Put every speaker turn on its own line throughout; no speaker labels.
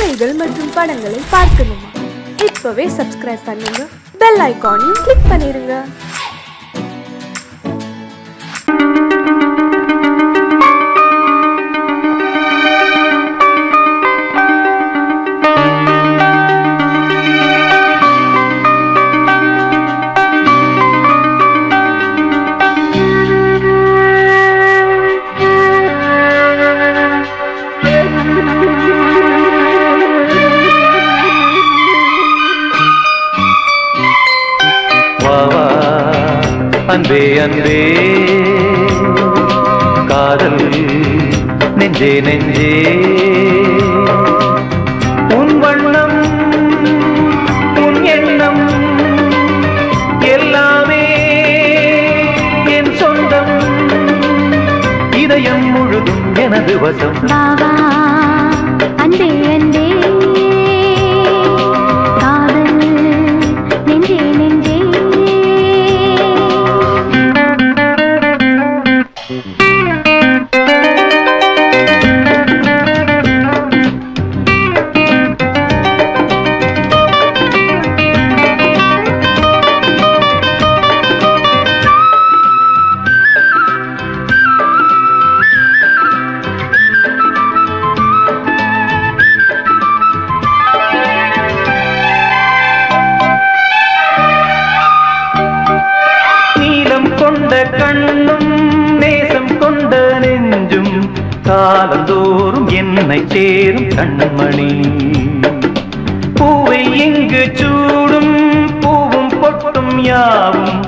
கதைகள் மற்றும் படங்களை பார்க்கணுமா? இப்பவே சப்ஸ்கிரைப் பண்ணுங்க, பெல் ஐகானையும் கிளிக் பண்ணிருங்க.
அன்பே அன்பே காதல் நெஞ்சே நெஞ்சே உன் வண்ணம் உன் எண்ணம் எல்லாமே என் சொந்தம், இதயம் முழுதும் எனது வசம்.
பாவா அன்பே அன்பே காதல் நெஞ்சே நெஞ்சே
கொண்ட கண்ணும் நேசம் கொண்ட நெஞ்சும் காலந்தோறும் என்னை சேரும் கண்மணி. பூவை இங்கு சூடும் பூவும் பொட்டும் யாவும்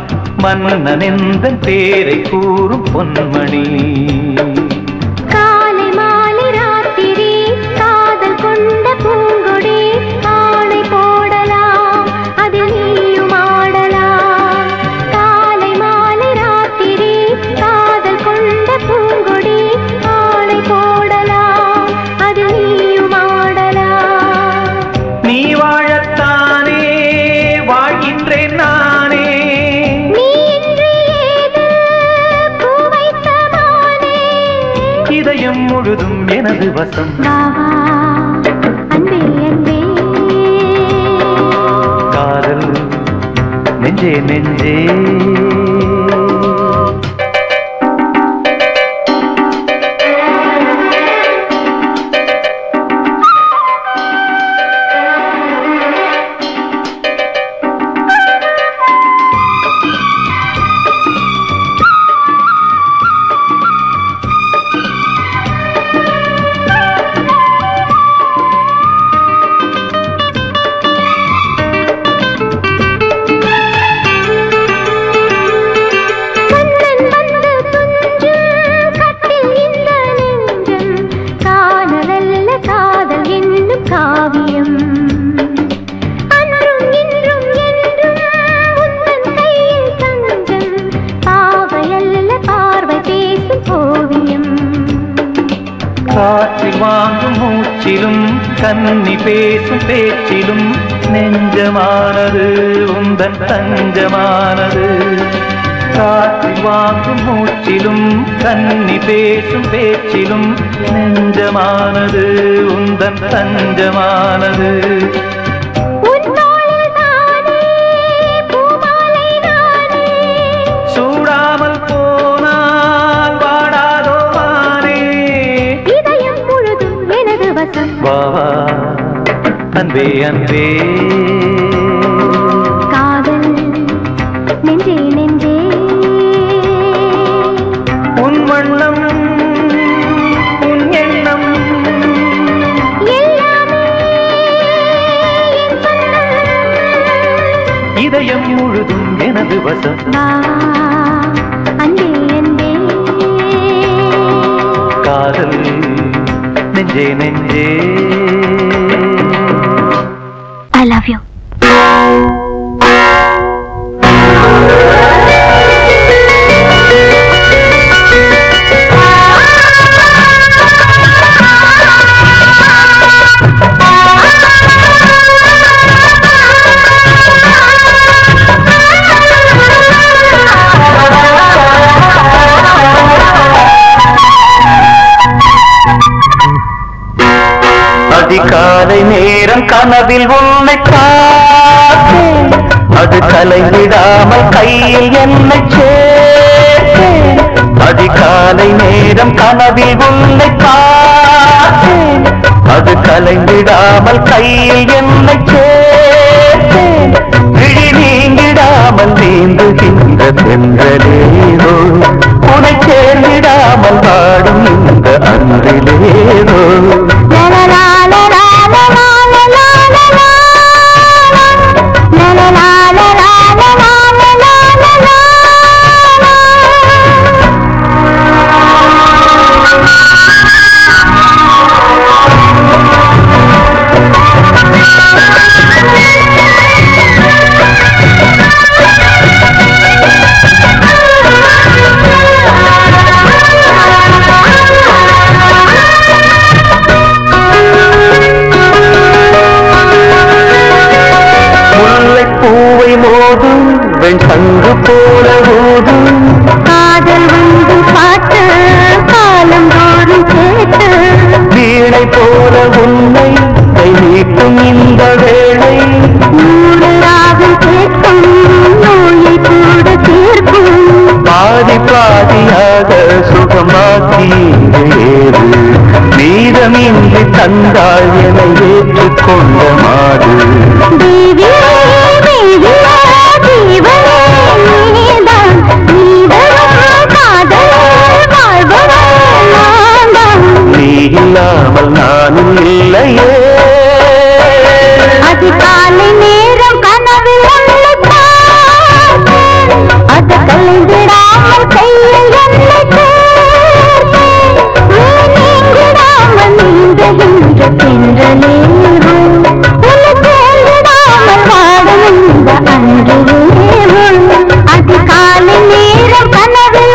மன்னன் எந்த பேரை கூறும் பொன்மணி.
காலை மாலை ராத்திரி காதல் கொண்ட பூங்கொடி, ஆணை போடலாம் அதில் நீயும் ஆடலாம். காலை மாலை ராத்திரி காதல் கொண்ட பூங்கொடி, ஆணை போடலாம் அதில் நீயும் ஆடலாம்.
நீ வாழத்தானே வாழ்கின்றேன் நானே,
நீ இன்று ஏது பூ வைத்தமானே,
இதயம் முழுதும் எனது வசம்.
பாவா அன்பே அன்பே
காதல் நெஞ்சே நெஞ்சே காற்றில் வாங்கும் மூச்சிலும் கன்னி பேசும் பேச்சிலும் நெஞ்சமானது உந்தன் தஞ்சமானது. காற்றில் வாங்கும் மூச்சிலும் கன்னி பேசும் பேச்சிலும் நெஞ்சமானது உந்தன் தஞ்சமானது. சூடாமல் போனால் வாடாதோ வானே, வாவா அன்பே அன்பே
காதல் நெஞ்சே நெஞ்சே
உன் வண்ணம் உன் எண்ணம்
எல்லாமே என் சொந்தம்,
இதயம் முழுதும் எனது வசம்.
பாவா அன்பே அன்பே
காதல் நெஞ்சே நெஞ்சே
I love you.
அதிகாலை நேரம் கனவில் உன்னை பார்த்தேன், அது கலைவிடாமல் கையில் என்னை சேர்த்தேன். அதிகாலை நேரம் கனவில் உன்னை பார்த்தேன், அது கலைவிடாமல் கையில் என்னை சேர்த்தேன். விழி நீங்கிடாமல் நீந்துகின்ற தென்றலேதோ, உனை சேர்ந்திடாமல் வாடும் இந்த அன்றிலேதோ. சங்கு போல ஊதும்
காதல் வந்து பாட்டு காலம் தோறும் கேட்டு
வீணை போல உன்னை கை நீட்டும் இந்த வேளை
நூறு ராகம் கேட்கும் நோயை கூட தீர்க்கும்
பாதி பாதியாக சுகமாக்கி ஏறு மீதமின்றி தந்தாள் என ஏற்றுக்கொண்ட மாடு. நீ இல்லாமல் நானும் இல்லையே.
அதிகாலை நேரம் கனவில் உன்னை பார்த்தேன், அது கலைந்திடாமல் கையில் என்னை சேர்த்தேன். நீங்கிடாமல் நீந்துகின்ற தென்றலேவோ, உன்னை சேர்ந்திடாமல் வாடும் இந்த அன்றிலேவோ. அதிகாலை நேரம் கனவில்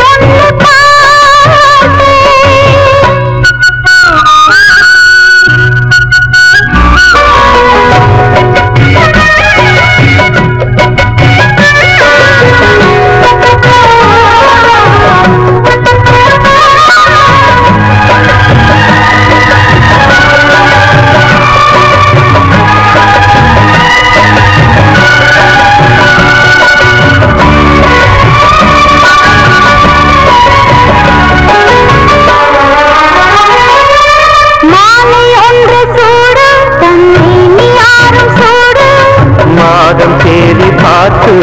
உன்னை
தேடி பார்த்து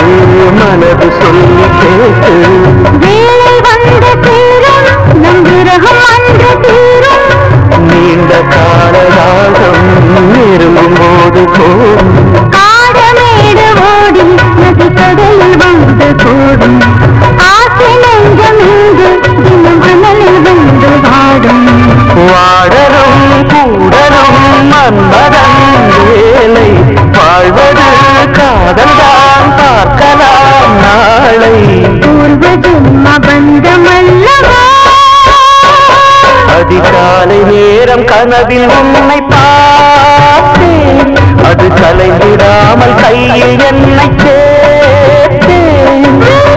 மனது சொல்லி கேட்டு
வேலை வந்த தீரும் நம்பிரகம் அன்று தீரும்
நீண்ட காலராகம் நெருங்கும் போது போடும்
காடமேடு ஓடி நதி கடலில் வந்து கூடும் ஆசை நெஞ்சம் இங்கு தினம் அனலில் வந்து வாடும்
வாடரும் கூடரும் மன்மதன் வேலை வாழ்வது காதல்தான் பார்க்கலாம் நாளை
பூர்வ ஜென்ம பந்தமல்லவா.
அதிகாலை நேரம் கனவில் உன்னை பார்த்தேன், அது கலைந்திடாமல் கையில் என்னை சேர்த்தேன்.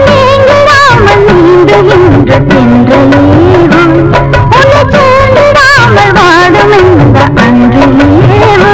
நீங்கிடாமல் நீந்துகின்ற தென்றலேவோ, உன்னை சேர்ந்திடாமல் வாடும் இந்த அன்றிலேவோ.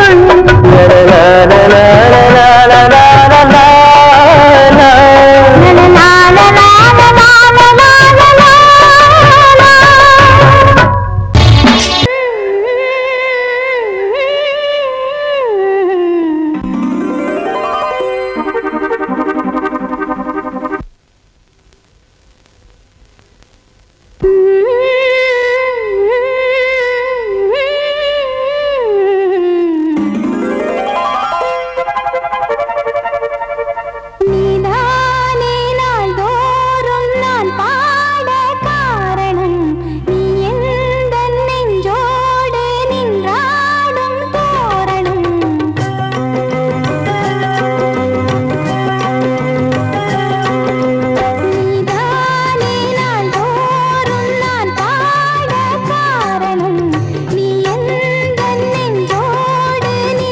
நீ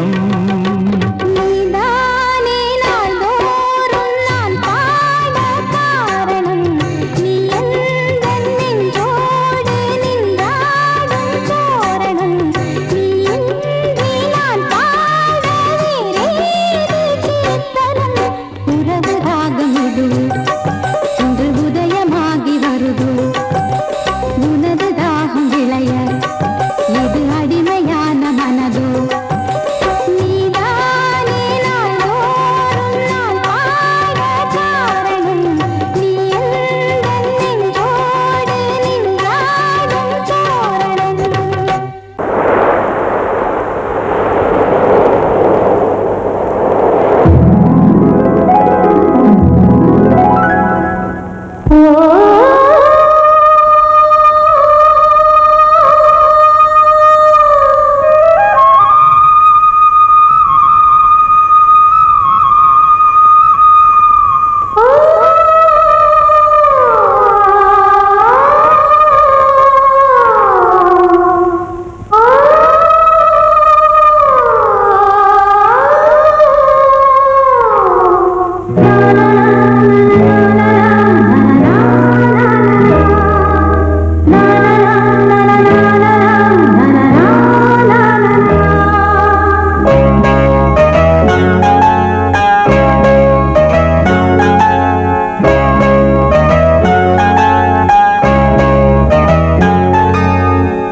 கீதம்
நீதானே நாள்தோறும் நான் பாட காரணம் நீ எந்தன் நெஞ்சோடு நின்றாடும் தோரணம் நீ இன்றி நான் பாட வேறேது கீர்த்தனம் உறவு ராகம் இது இன்று உதயமாகி வருது உனது தாகம் விளைய இது அடிமையான மனதோ நீதானே நாள்தோறும் நான் பாட காரணம் நீ எந்தன் நெஞ்சோடு நின்றாடும் தோரணம்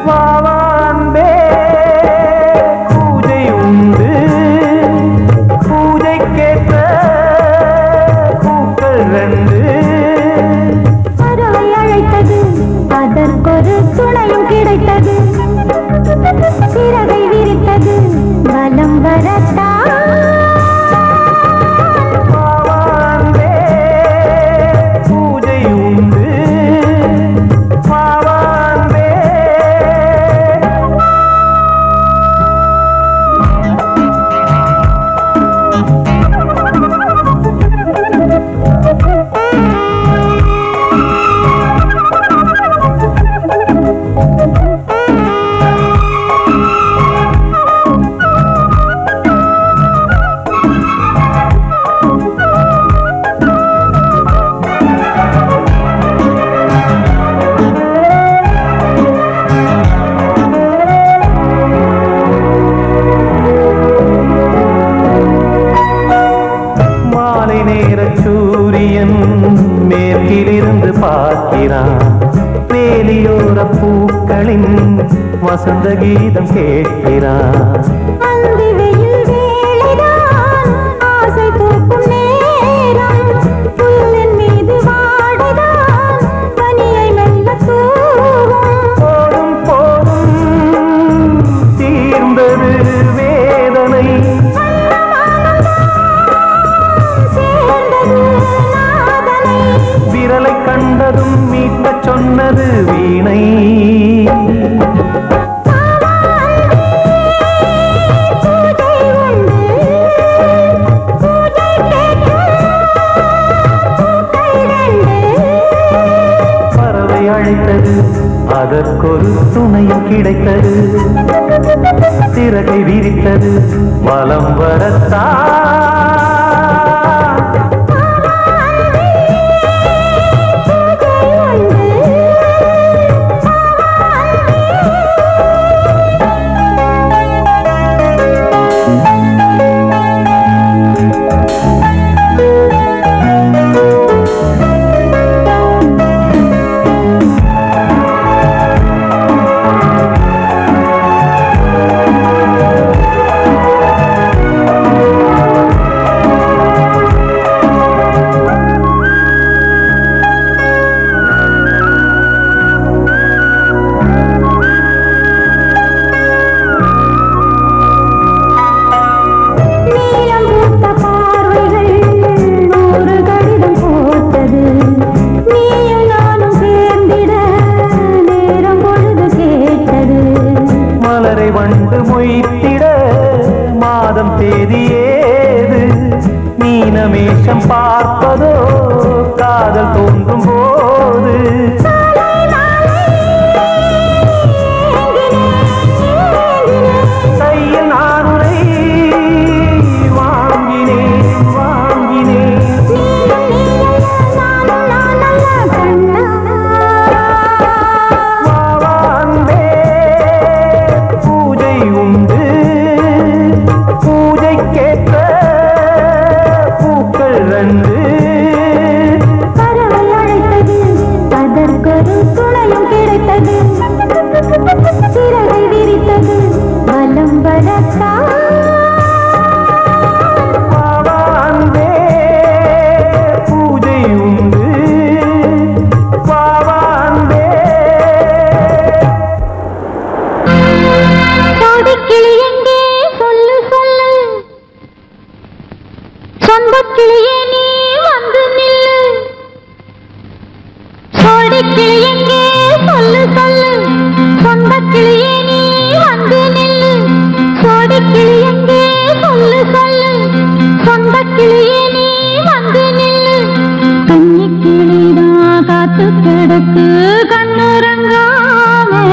வாவான்பே பூஜை உண்டு பூஜைக்கேற்ற பூக்கள் ரெண்டு
பறவை அழைத்தது அதற்கொரு துணையும் கிடைத்தது சிறகை விரித்தது வலம் வரத்தான்
வாவான்பே பூஜை உண்டு வாவான்பே மாலை நேர சூரியன் மேற்கிலிருந்து பார்க்கிறான் வேலியோர பூக்களின் வசந்த கீதம் கேட்கிறான்
அந்தி வெயில் வேளைதான் ஆசை பூக்கும் நேரம் புல்லின் மீது வாடைதான் பனியை மெல்ல தூவும்
போதும் போதும் தீர்ந்தது வேதனை
சேர்ந்தது நாதனை
விரலை கண்டதும் மீட்கச் சொன்னது வீணை
பூஜை உண்டு பூஜை கேட்கும் பூக்கள் ரெண்டு
பறவை அழைத்தது அதற்கொரு துணையும் கிடைத்தது சிறகை விரித்தது வலம் வரத்தான் மீனமேஷம் பார்ப்பதோ காதல் தோன்றும் போது கையில் நானுரை
கிளியே நீ வந்து நில்லு சோடி கிளி எங்கே சொல்லு சொல்லு சொந்த கிளியே நீ வந்து நில்லு சோடி கிளி எங்கே சொல்லு சொல்லு சொந்த கிளியே நீ வந்து நில்லு கன்னி கிளிதான் காத்து கிடக்கு கண்ணுறங்காமே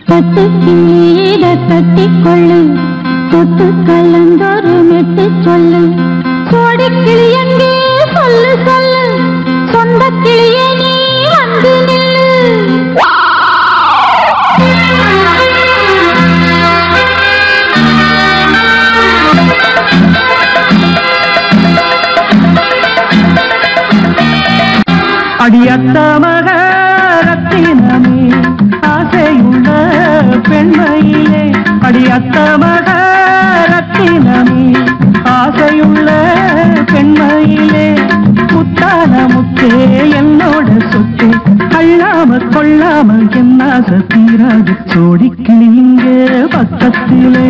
கட்டு கிளியிட கட்டிக்கொள்ளு தொட்டு கலந்தொரு மெட்டு சொல்லு சோடி கிளி எங்கே சொல்லு சொல்லு சொந்த கிளியே நீ வந்து நில்லு
அடியத்த மகரத்தினமே ஆசையுள்ள பெண்மையிலே அடியத்த மகரத்தினமே ஆசையுள்ள பெண்மையிலே முத்தான முத்தே என்னோட சொத்து அள்ளாம கொள்ளாம என்ன தீராது சோடி கிளி இங்க பக்கத்திலே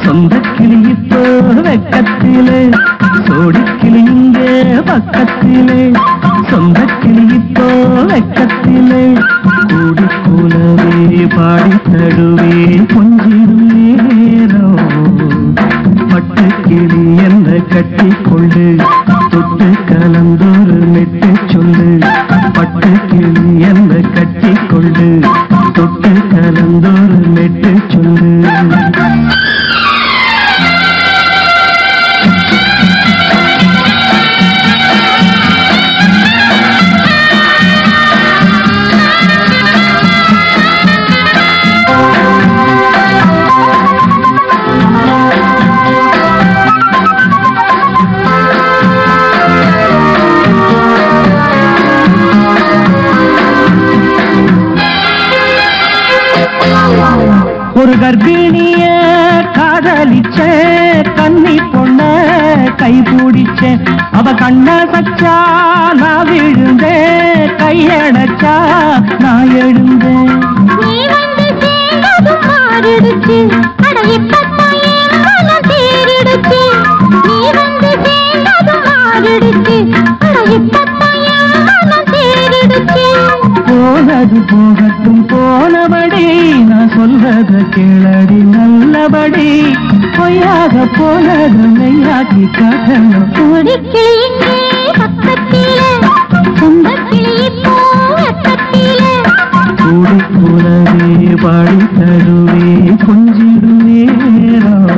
சொந்த கிளி இப்போ வெக்கத்திலே சோடி கிளி இங்க பக்கத்திலே சொந்த கிளி இப்போ வெக்கத்திலே கூடி கூலவே பாடி தடுவே கொஞ்சிடும் நேரம் பட்டு கிளி என்ன கட்டி கொண்டு தொட்டு கலந்தொரு மெட்டு சொல்லு பட்டு கிளி என்ன கட்டி கொண்டு தொட்டு கலந்தொரு மெட்டு சொல்லு ஒரு கர்ப்பிணிய காதலிச்ச கன்னி பொண்ண கை பிடிச்ச அவ கண்ண சச்சா நான் விழுந்தேன் கையடைச்சா நான் எழுந்தேன்
நீ வந்து சேர்ந்ததும் மாறிடுச்சு அட இப்பத்தான் என் மனம் தேறிடுச்சு நீ வந்து சேர்ந்ததும் மாறிடுச்சு அட இப்பத்தான் என் மனம் தேறிடுச்சு
போனது போகட்டும் போனபடி நான் சொல்றத கேளடி நல்லபடி பொய்யாக போனது மெய்யாக்கி காட்டணும்
சோடி கிளி இங்கே பக்கத்திலே சொந்த கிளி இப்போ வெக்கத்திலே
கூடி கூடவே பாடி தருவே கொஞ்சிடும் நேரம்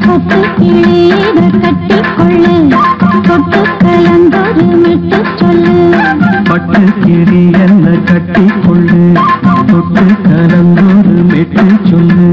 தொட்டு கிளியிட கட்டிக்கொள்ளு தொட்டு கலந்தொரு மெட்டு சொல்லு
பட்டு கிளி என்ன கட்டி கொள்ளு தொட்டு கலந்தொரு மெட்டு சொல்லு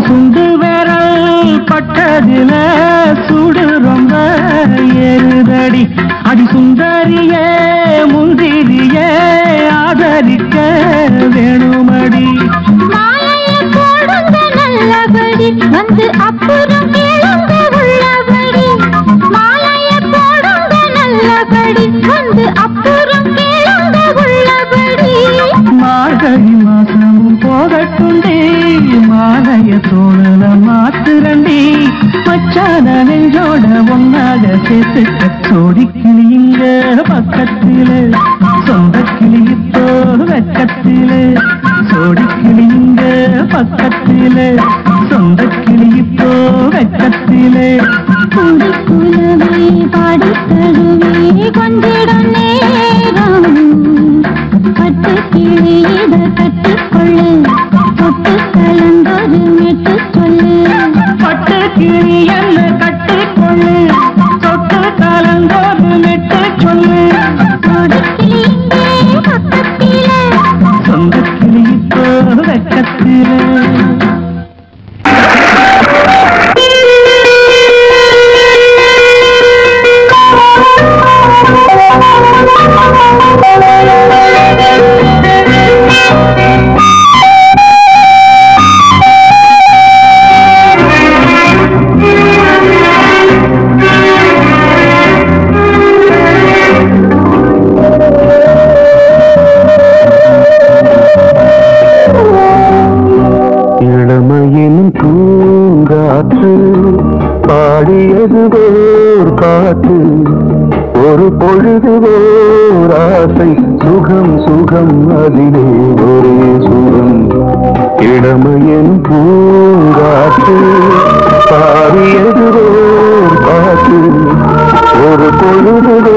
சுண்டு விரல் பட்டதில சுடு ரொம்ப ஏறுதடி அடி சுந்தரியே முந்திரியே ஆதரிக்க வேணுமடி
மாலையை போடுங்க நல்லபடி வந்து அப்புறம் கேளுங்க உள்ளபடி மாலையை போடுங்க நல்லபடி வந்து அப்புறம் கேளுங்க உள்ளபடி
மார்கழி மாசமும் போகட்டுண்டி மாலைய தோழல மாத்துரண்டி மச்சான நெஞ்சோட ஒன்னாக சேர்த்துக்க சோடி கிளியுங்க பக்கத்திலே சொந்த கிளி இப்போ வெக்கத்திலே சோடி கிளியுங்க பக்கத்திலே சொந்த கிளி இப்போ வெக்கத்திலே
கூடி குலவே பாடி தருவே கொஞ்சிடம் நேரம் பட்டு கிளியிட கட்டிக்கொள்ளு தொட்டு கலந்தொரு மெட்டு சொல்லு
பட்டு கிளி என்ன கட்டிக்கொள்ளு தொட்டு கலந்தொரு மெட்டு சொல்லு
சோடி கிளி இங்கே பக்கத்திலே
சொந்த கிளி இப்போ வெக்கத்திலே
Thank you.
ஒரு பொழுது ஓராசை சுகம் சுகம் அதிலே ஒரே சுகம் இளமையின் பூங்காற்று பாரியது ஓர் பாட்டு ஒரு பொழுது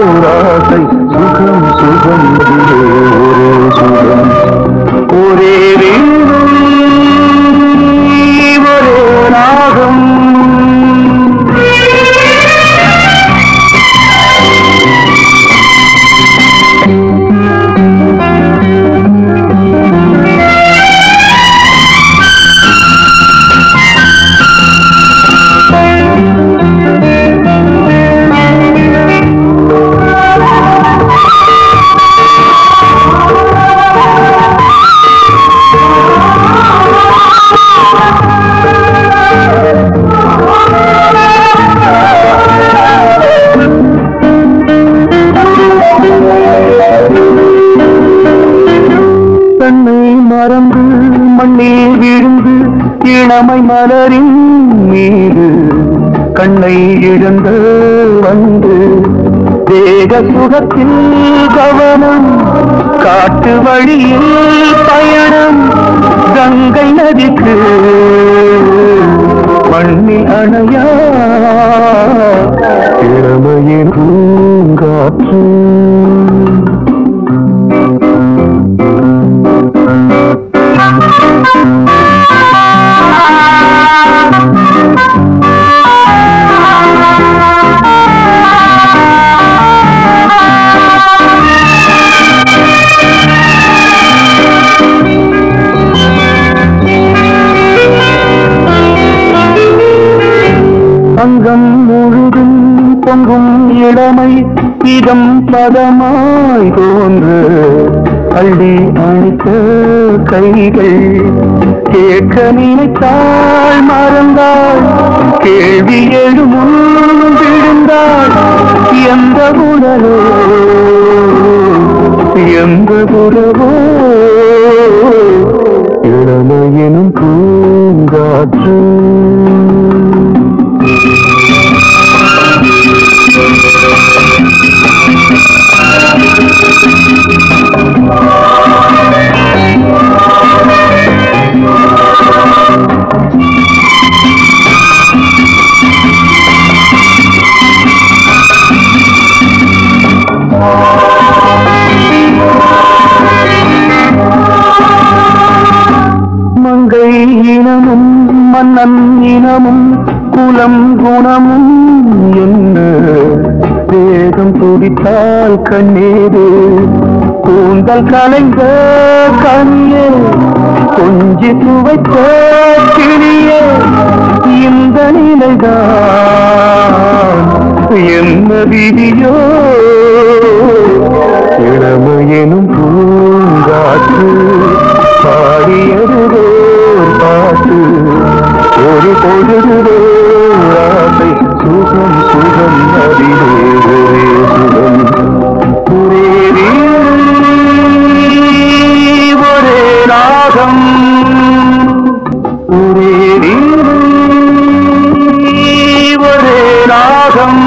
ஓராசை சுகம் சுகம் அதிலே ஒரே சுகம் ஒரே வீடும் ஒரே ராகம் மறந்து மண்ணில் விழுந்து இளமை மலரின் மீது கண்ணை இழந்து வந்து தேக சுகத்தில் கவனம் காட்டு வழியில் பயணம் கங்கை நதிக்கு மண்ணில் அணையா இளமையின் பூங்காற்று அங்கம் முழுதும் பொங்கும் இளமை இதம் பதமாய் தோன்று அள்ளி அணித்த கைகள் கேட்க நினைத்தாள் மறந்தாள் கேள்வி எழுமுன் விழுந்தாள் எந்த உடலோ எந்த உறவோ இளமையினும் பூங்காற்று மங்கை இனமும் மன்னன் இனமும் குலம் குணமும் என்ன வேகம் துடித்தால் கண்ணீரு கூந்தல் கலைந்த கனியே கொஞ்சி துவைத்த கிளியே இந்த நிலைதான் என்ன விதியோ இளமையெனும் பூங்காற்று பாடியது பாட்டு ஒரு பொழுது ஆசை சுகம் சுகம் அதிலே ஒரே சுகம் ஒரே ஒரே ராகம் ஒரே ஒரே ராகம்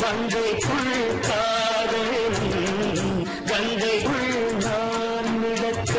வங்கைக்குள் காதலும் கங்கைக்குள் நான் மிதக்க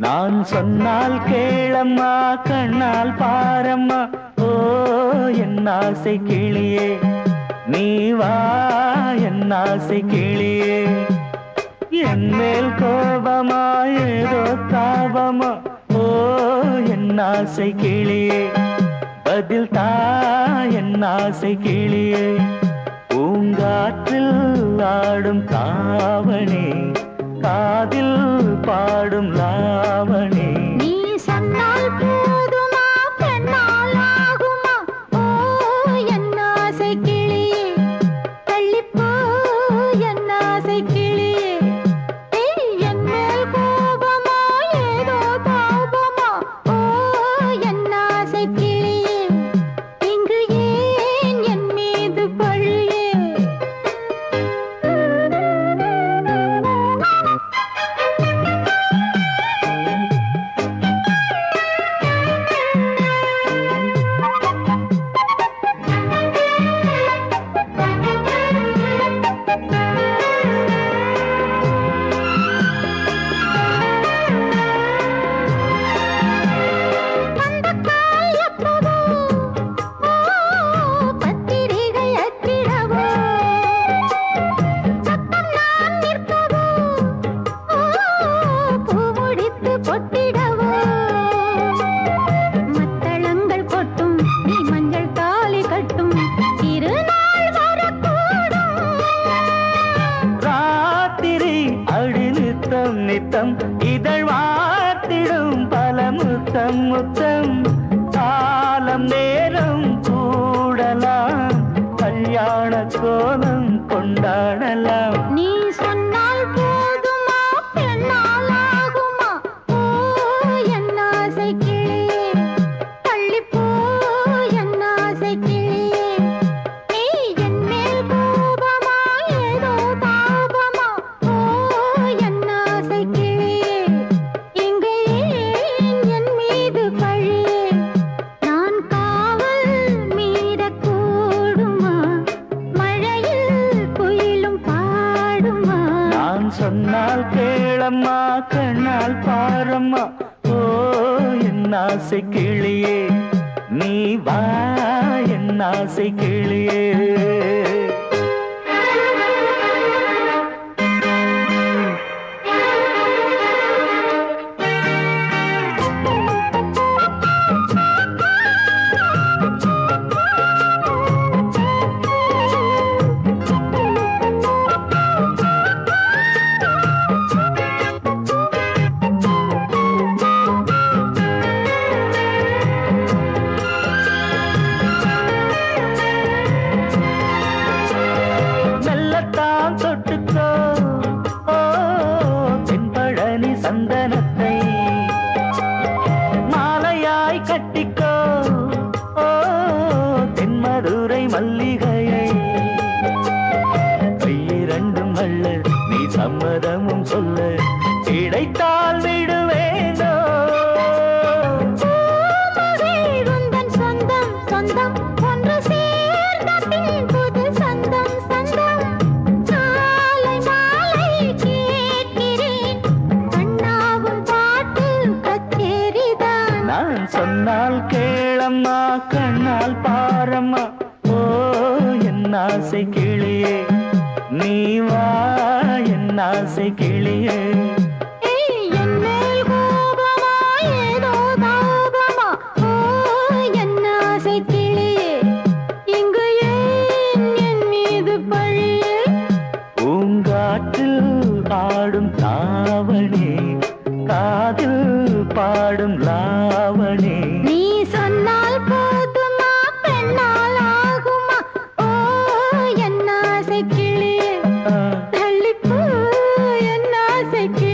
நான் சொன்னால் கேளம்மா கண்ணால் பாரம்மா ஓ என் ஆசை கிளியே நீ வா என் ஆசை கிளியே என் மேல் கோபமா ஏதோ தாபமா ஓ என் ஆசை கிளியே பதில் தா என் ஆசை கிளியே பூங்காற்றில் ஆடும் தாவணி காதில் பாடும் லாவணி
நீ சொன்னால் போதுமா பெண்ணால் ஆகுமா ஓ என் ஆசை கிளியே தள்ளிப்போ என் ஆசை கிளியே என் மேல் கோபமா ஏதோ தாபமா ஓ என் ஆசை கிளியே இங்கு ஏன் என் மீது பழியே
நித்தம் இதழ் வாத்திடும் பல முத்தம் முத்தம் காலம் நேரம் கூடலாம் கல்யாண கோலம் கொண்டாடலாம்
நீ சொன்னால் போதுமா பெண்ணால் ஆகுமா ஓ என் ஆசை கிளியே தள்ளிப்போ என் ஆசை கிளியே நீ என் மேல் கோபமா ஏதோ தாபமா ஓ என் ஆசை கிளியே இங்கு ஏன் என் மீது பழியே நான் காவல் மீறக்கூடுமா மழையில் குயிலும் பாடுமா
நான் சொன்னால் கேளம்மா கண்ணால் பாரம்மா ஓ என் ஆசை கிளியே நீ வா என் ஆசை கிளியே மெல்லத்தான் தொட்டுக்கோ ஓ தென்பழனி சந்தனத்தை மாலையாய் கட்டிக்கோ ஓ தென்மதுரை மல்லிகையை கையிரண்டும் அள்ள நீ சம்மதமும் சொல்ல கிடைத்தால் விடுவேனோ
உந்தன் சொந்தம் சொந்தம் ஒன்று சேர்ந்த பின் புது சொந்தம் சொந்தம் சாலை மாலை கேட்கிறேன் கண்ணாவும் பாட்டு கச்சேரிதான்
நான் சொன்னால் கேளம்மா கண்ணால் பாரம்மா ஓ என் ஆசை கிளியே நீ வா என் ஆசை கிளியே
என் மேல் கோபமா ஏதோ தாபமா ஓ என் ஆசை கிளியே இங்கு ஏன் என் மீது பழியே
பூங்காற்றில் ஆடும் தாவணி காதில் பாடும் லாவணி
நீ சொன்னால் போதுமா பெண்ணால் ஆகுமா ஓ என் ஆசை கிளியே தள்ளிப்போ என் ஆசை கிளியே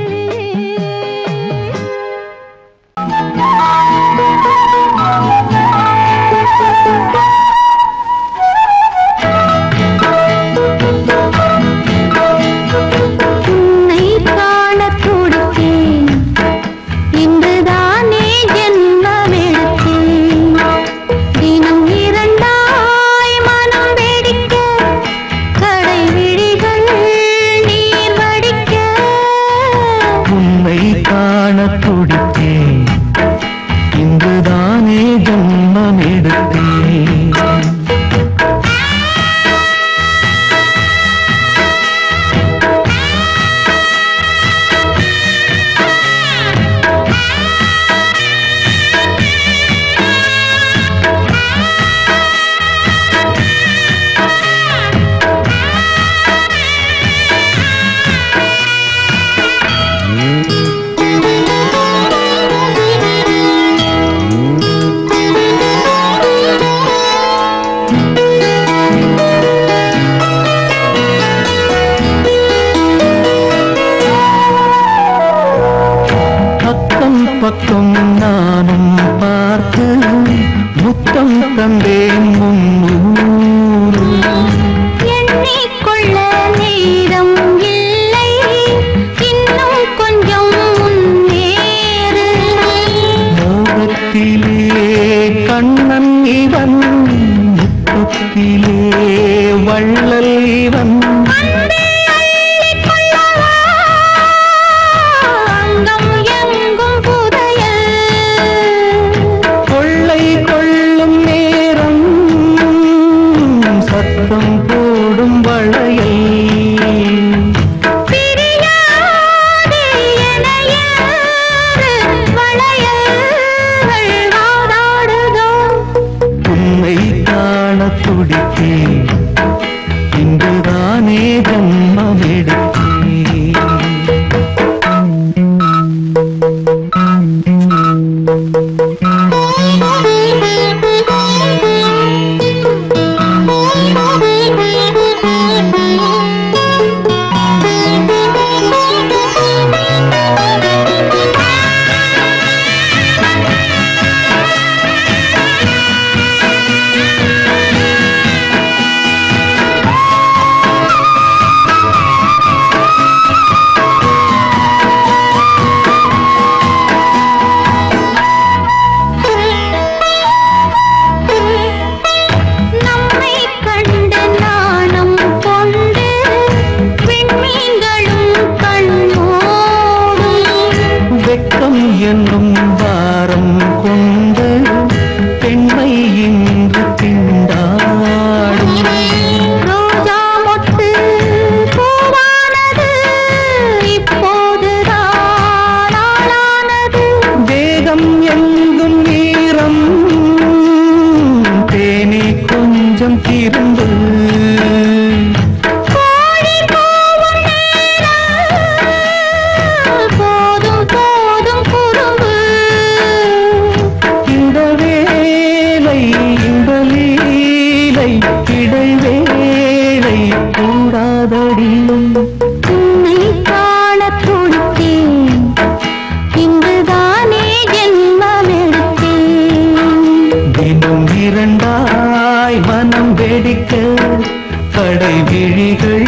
அடை விழிகள்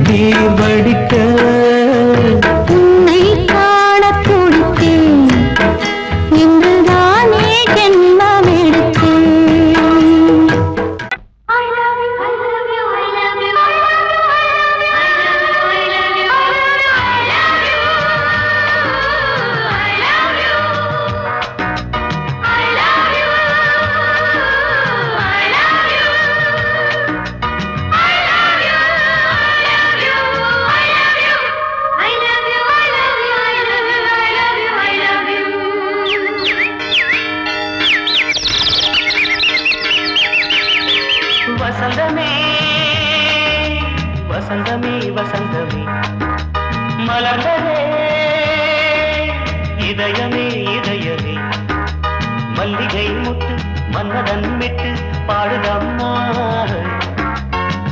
நீர் வடிக்க
உன்னை காண துடித்தேன் இன்றுதானே ஜென்மம் எடுத்தேன்.
வசந்தமே வசந்தமே வசந்தமே மலர்ந்ததே இதயமே இதயமே மல்லிகை முட்டு மன்னதன் விட்டு பாடுதம்மா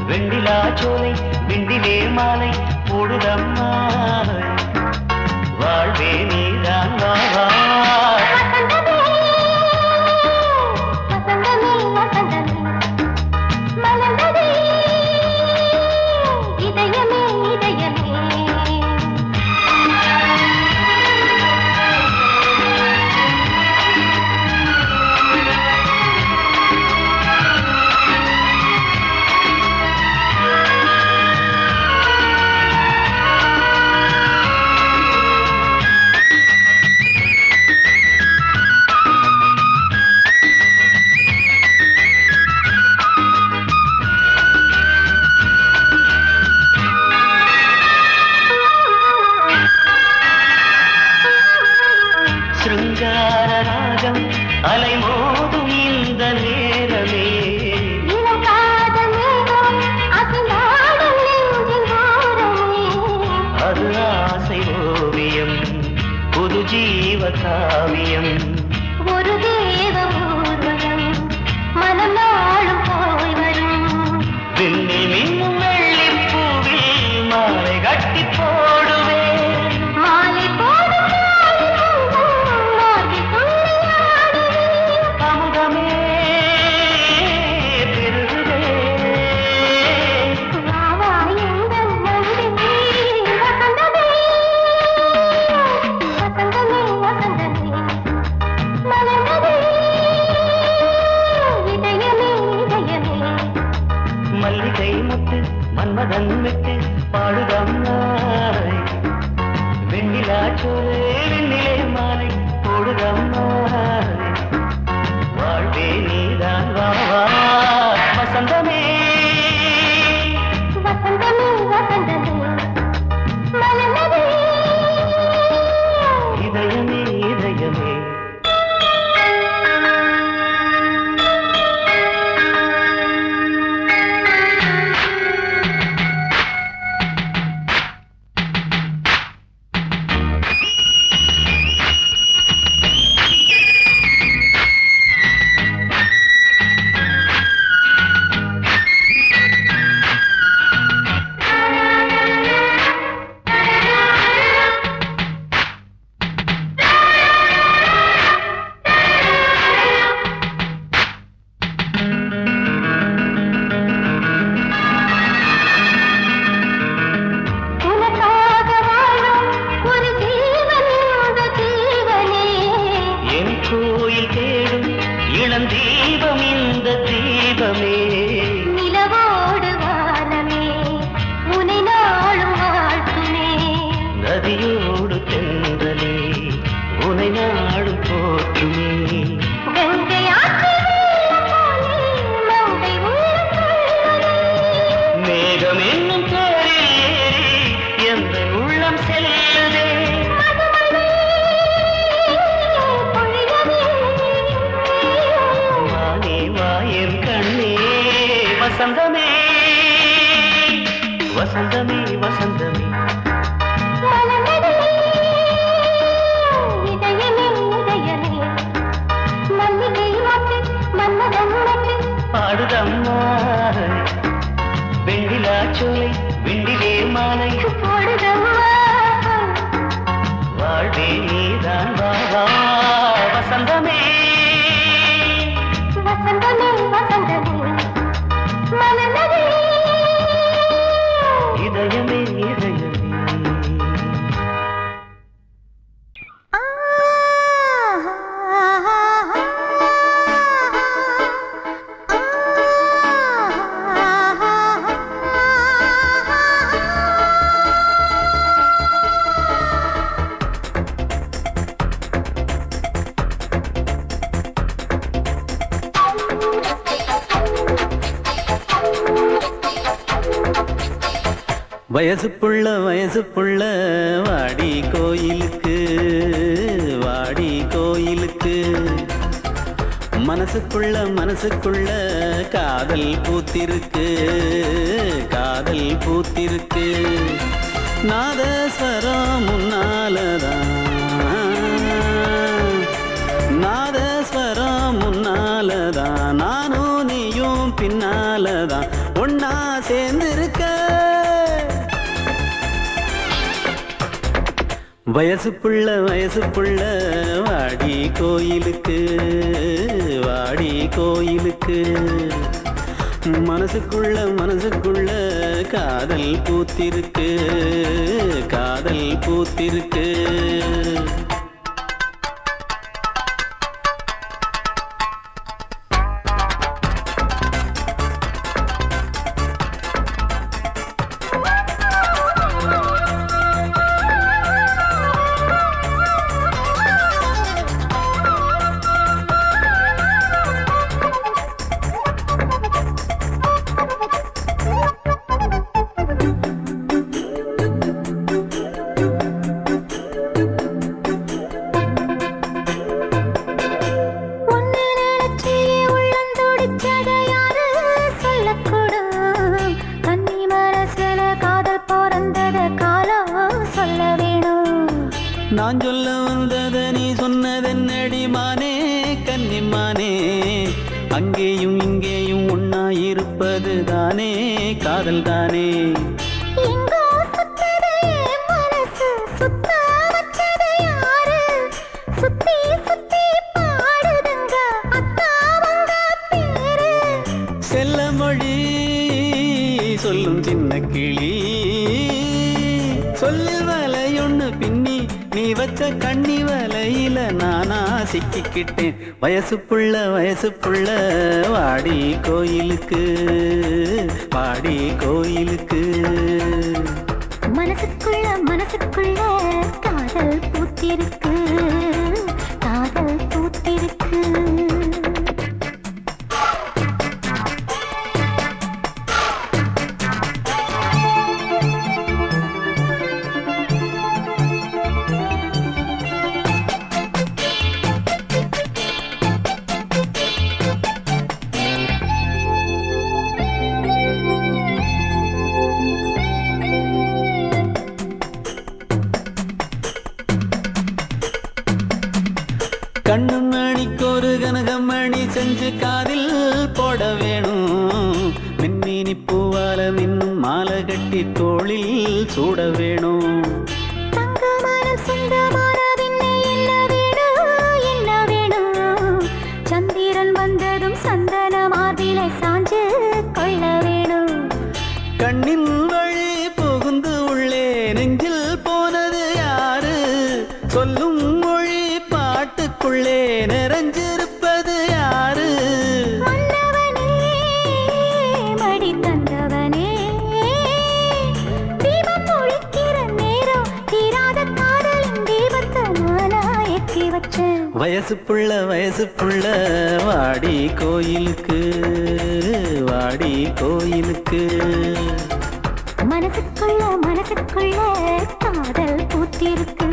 வெண்ணிலா சோலை விண்டிலே மாலை போடுதம்மா வாழ்வே நீதான் வா வா. அலைமோதும் இந்த நேரமே அது ஆசை ஓவியம் புது ஜீவ காவியம்
ஒரு தேவ ஊர்வலம் மனம் நாளும் போய் வரும்
விண்ணில் மின்னும் வெள்ளிப் பூவில் மாலை கட்டி போடுவேன்
மாலை போடும்
மல்லிகை முட்டு மன்மதன் விட்டு பாடுதம்மாய் வெண்ணிலா சோலை வெண்ணிலே மாலை போடுதம்மாய் வாழ்வே நீதான் வா வா. வசந்தமே
வசந்தமே வசந்தமே மலர்ந்ததே
இதயமே இதயமே தீபம் இந்த தீபமே
நிலவோடு வானமே உனை நாளும் வாழ்த்துமே
நதியோடு தென்றலே உனை நாடும் போற்றுமே
கங்கை
மேகம் என்னும் தேரில் ஏறி எந்த உள்ளம் செல்லுதே வசந்தமே வசந்தமே வசந்தமே
இதயமே இதயமே மல்லிகை மட்டு மன்மதன் மட்டு
பாடுதம்மா வெண்ணிலா சோலை விண்டிலே மாலை
போடுதம்மா
வாழ்வே நீதான் வா வா. வசந்தமே
வசந்தமே வசந்தமே மலர்ந்ததே
வயசு புள்ள வாடி கோயிலுக்கு வாடி கோயிலுக்கு மனசுக்குள்ள காதல் பூத்திருக்கு காதல் பூத்திருக்கு நாதஸ்வரம் முன்னாலதான் நாதஸ்வரம் முன்னாலதான் நானும் நீயும் பின்னாலதான் ஒன்னா சேர்ந்திருக்க வயசு புள்ள வாடி கோயிலுக்கு வாடி கோயிலுக்கு மனசுக்குள்ள காதல் பூத்திருக்கு காதல் பூத்திருக்கு நான் சொல்ல வந்தத நீ சொன்னதென்னடி மானே கன்னிமானே அங்கேயும் இங்கேயும் ஒன்னா இருப்பது தானே காதல் தானே செல்ல மொழி சொல்லும் சின்ன கிளி சொல்லில் வலையொன்னு பின்னி நீ வச்ச கண்ணி வலையில நானா சிக்கிக்கிட்டேன் வயசு புள்ள வாடி கோயிலுக்கு வாடி கோயிலுக்கு
மனசுக்குள்ள காதல் பூத்திருக்கு காதல் பூத்திருக்கு
கண்ணு மணிக்கு ஒரு கனகமணி செஞ்சு காதில் போட வேணும் மின்மினி பூவால மின்னும் மாலை கட்டி தோளில் சூட வேணும்
சந்திரன் வந்ததும் சந்தன மார்பிலை சாஞ்சு கொள்ள வேணும்
கண்ணின் வழி புகுந்து உள்ளே நெஞ்சில் போனது யாரு சொல்லும் மொழி பாட்டுக்குள்ளே நிறைஞ்சிருப்பது யாரு
மன்னவனே மடி தந்தவனே தீபம் ஒழிக்கிற நேரம் தீராத காதலின் தீபத்தை நானா ஏற்றி வச்சேன்
வயசு புள்ள வாடி கோயிலுக்கு வாடி கோயிலுக்கு
மனசுக்குள்ள காதல் பூத்திருக்கு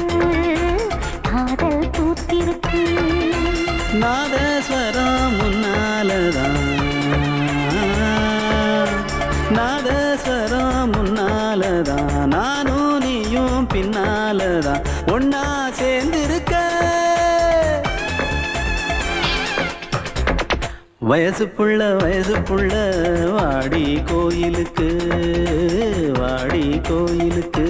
காதல் பூத்திருக்கு
நாதஸ்வரம் முன்னாலதான் நாதஸ்வரம் முன்னாலதான் நானும் நீயும் பின்னாலதான் ஒன்னா சேர்ந்திருக்க வயசு புள்ள வாடி கோயிலுக்கு வாடி கோயிலுக்கு